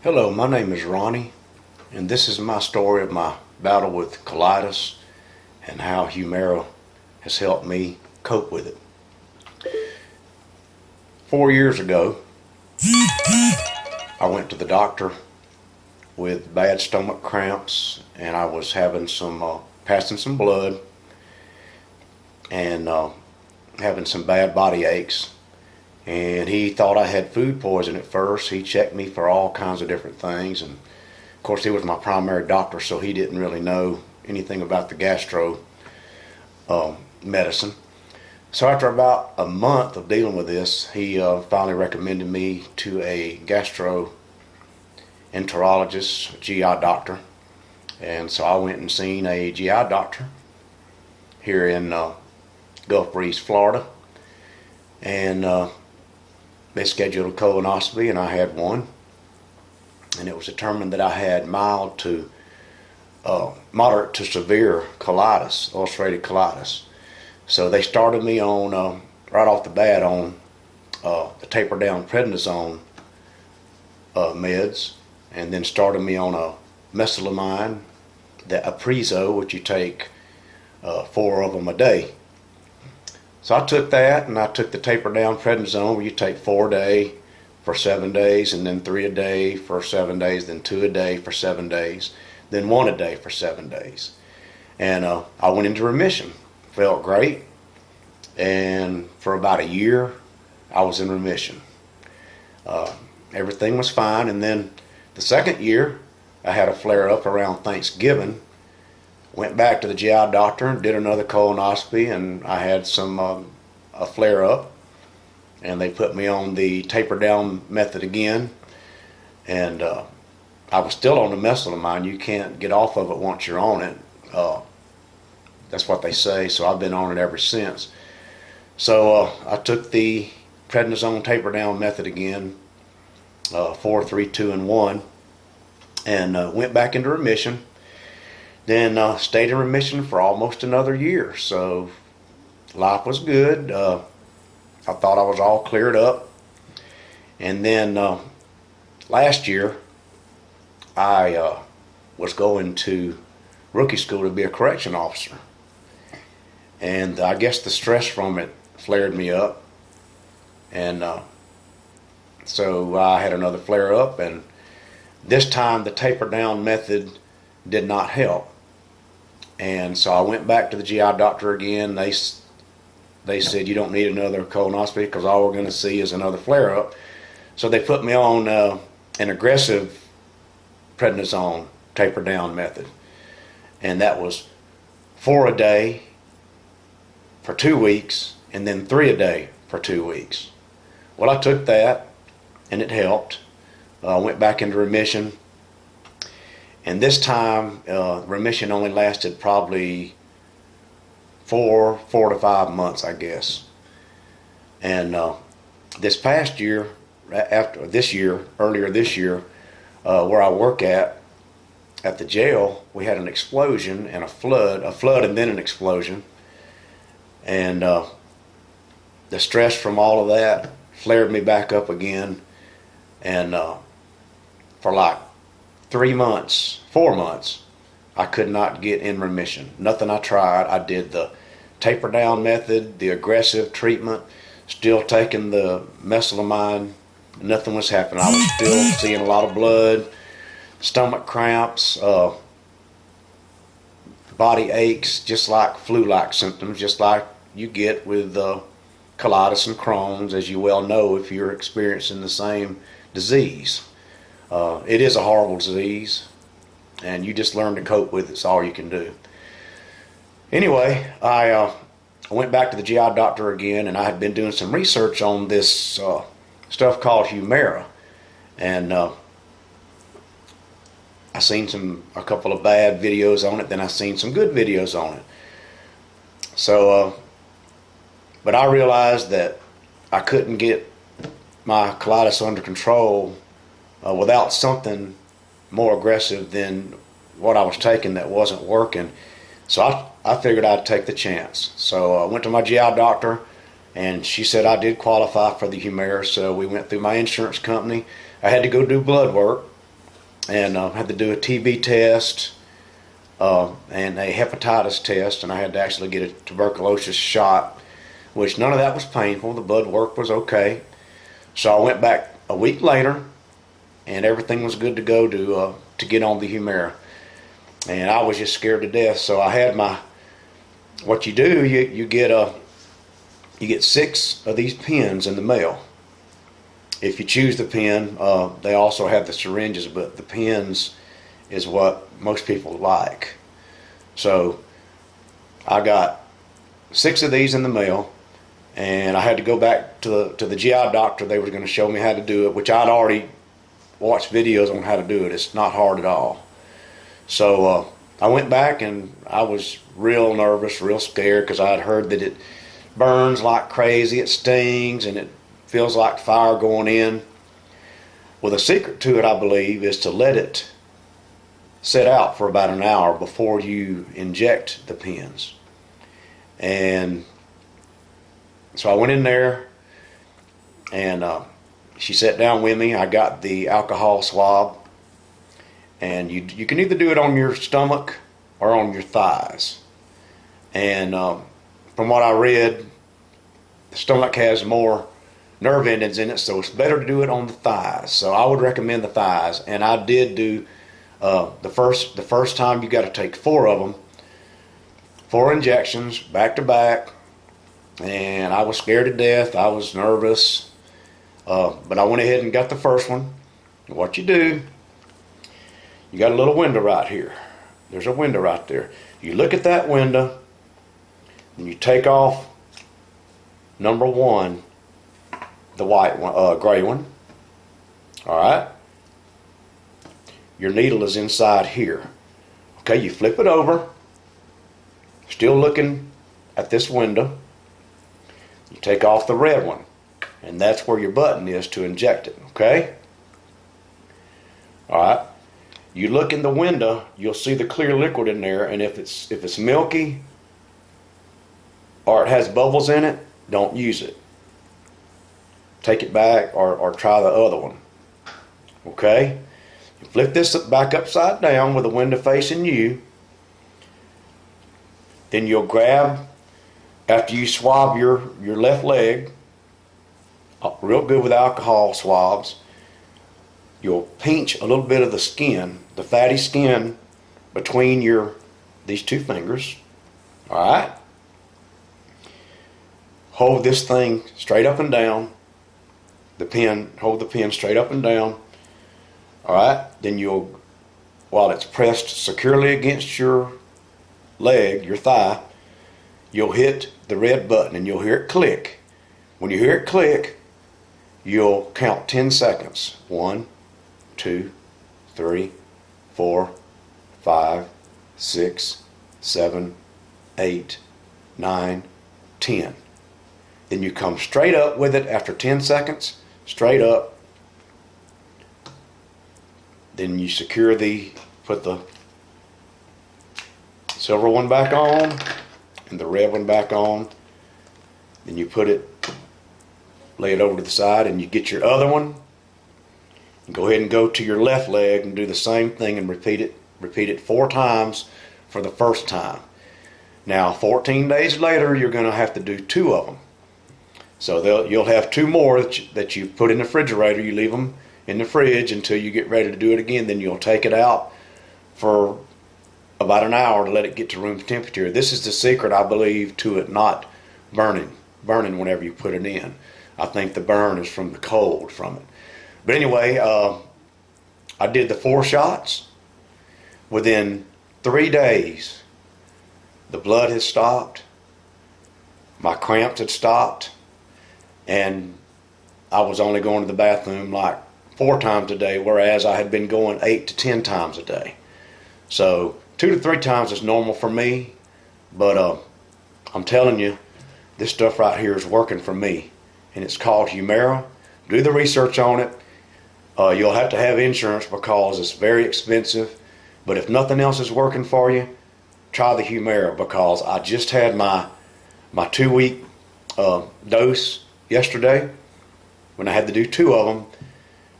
Hello, my name is Ronnie, and this is my story of my battle with colitis and how Humira has helped me cope with it. 4 years ago, I went to the doctor with bad stomach cramps, and I was having passing some blood and having some bad body aches. And he thought I had food poison at first. He checked me for all kinds of different things, and of course he was my primary doctor, so he didn't really know anything about the gastro medicine. So after about a month of dealing with this, he finally recommended me to a gastroenterologist, GI doctor. And so I went and seen a GI doctor here in Gulf Breeze, Florida. And they scheduled a colonoscopy, and I had one. And it was determined that I had moderate to severe colitis, ulcerative colitis. So they started me on, right off the bat, on the taper down prednisone meds, and then started me on a mesalamine, the Aprezo, which you take 4 of them a day. So I took that, and I took the taper down prednisone, where you take 4 a day for 7 days, and then 3 a day for 7 days, then 2 a day for 7 days, then 1 a day for 7 days. And I went into remission. Felt great. And for about a year, I was in remission. Everything was fine. And then the second year, I had a flare-up around Thanksgiving. Went back to the GI doctor and did another colonoscopy, and I had a flare-up, and they put me on the taper down method again, and I was still on the mesalamine. You can't get off of it once you're on it. That's what they say, so I've been on it ever since. So I took the prednisone taper down method again, 4, 3, 2, and 1, and went back into remission. Then stayed in remission for almost another year. So life was good. I thought I was all cleared up. And then last year, I was going to rookie school to be a correction officer. And I guess the stress from it flared me up. And so I had another flare up. And this time the taper down method did not help. And so I went back to the GI doctor again. They said, you don't need another colonoscopy because all we're going to see is another flare-up. So they put me on an aggressive prednisone taper down method. And that was 4 a day for 2 weeks, and then 3 a day for 2 weeks. Well, I took that, and it helped. I went back into remission. And this time, remission only lasted probably 4 to 5 months, I guess. And this past year, earlier this year, where I work at the jail, we had an explosion and a flood and then an explosion. And the stress from all of that flared me back up again. And for like 4 months, I could not get in remission. Nothing I tried. I did the taper down method, the aggressive treatment, still taking the mesalamine. Nothing was happening. I was still seeing a lot of blood, stomach cramps, body aches, just like flu-like symptoms, just like you get with colitis and Crohn's, as you well know if you're experiencing the same disease. It is a horrible disease, and you just learn to cope with it. It's all you can do. Anyway, I went back to the GI doctor again, and I had been doing some research on this stuff called Humira, and I seen a couple of bad videos on it, then I seen some good videos on it. So, but I realized that I couldn't get my colitis under control without something more aggressive than what I was taking that wasn't working. So I figured I'd take the chance. So I went to my GI doctor, and she said I did qualify for the Humira. So we went through my insurance company. I had to go do blood work, and had to do a TB test and a hepatitis test, and I had to actually get a tuberculosis shot, which none of that was painful. The blood work was okay. So I went back a week later, and everything was good to go to get on the Humira. And I was just scared to death. So I had what you do, you get 6 of these pens in the mail. If you choose the pen, they also have the syringes, but the pens is what most people like. So I got 6 of these in the mail, and I had to go back to the GI doctor. They were going to show me how to do it, which I'd already watched videos on how to do it. It's not hard at all. So I went back, and I was real nervous, real scared, because I'd heard that it burns like crazy, it stings, and it feels like fire going in. Well, the secret to it, I believe, is to let it sit out for about an hour before you inject the pens. And so I went in there, and she sat down with me. I got the alcohol swab, and you can either do it on your stomach or on your thighs. And from what I read, the stomach has more nerve endings in it, so it's better to do it on the thighs. So I would recommend the thighs, and I did do the first time. You got to take 4 of them, 4 injections back to back, and I was scared to death. I was nervous, but I went ahead and got the first one. And what you do, you got a little window right here. There's a window right there. You look at that window, and you take off number 1, the white one, gray one. All right. Your needle is inside here. Okay, you flip it over, still looking at this window. You take off the red one, and that's where your button is to inject it. Okay. All right. You look in the window, you'll see the clear liquid in there, and if it's milky or it has bubbles in it, don't use it. Take it back or try the other one. Okay? You flip this back upside down with the window facing you. Then you'll grab, after you swab your left leg, real good with alcohol swabs, you'll pinch a little bit of the skin, the fatty skin between these 2 fingers. All right? Hold this thing straight up and down. Hold the pen straight up and down. All right? Then while it's pressed securely against your leg, your thigh, you'll hit the red button and you'll hear it click. When you hear it click, you'll count 10 seconds. 1, 2, 3, 4, 5, 6, 7, 8, 9, 10. Then you come straight up with it after 10 seconds, straight up. Then you put the silver one back on and the red one back on. Then you lay it over to the side, and you get your other one. And go ahead and go to your left leg and do the same thing and repeat it 4 times for the first time. Now 14 days later, you're going to have to do 2 of them. So you'll have 2 more that you put in the refrigerator. You leave them in the fridge until you get ready to do it again. Then you'll take it out for about an hour to let it get to room temperature. This is the secret, I believe, to it not burning whenever you put it in. I think the burn is from the cold from it. But anyway, I did the 4 shots. Within 3 days, the blood had stopped, my cramps had stopped, and I was only going to the bathroom like 4 times a day, whereas I had been going 8 to 10 times a day. So 2 to 3 times is normal for me, but I'm telling you, this stuff right here is working for me, and it's called Humira. Do the research on it. You'll have to have insurance because it's very expensive, but if nothing else is working for you, try the Humira, because I just had my 2-week dose yesterday when I had to do 2 of them,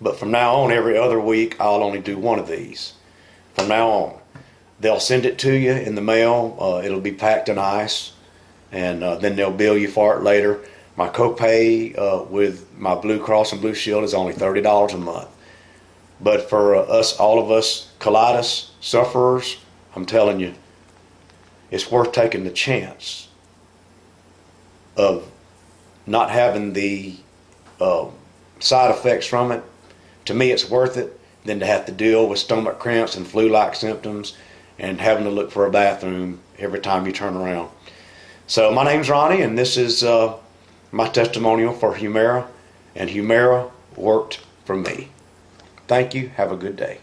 But from now on, every other week, I'll only do one of these. From now on, they'll send it to you in the mail. It'll be packed in ice, and then they'll bill you for it later. My copay with my Blue Cross and Blue Shield is only $30 a month. But for all of us colitis sufferers, I'm telling you, it's worth taking the chance of not having the side effects from it. To me, it's worth it than to have to deal with stomach cramps and flu-like symptoms and having to look for a bathroom every time you turn around. So my name's Ronnie, and this is my testimonial for Humira, and Humira worked for me. Thank you. Have a good day.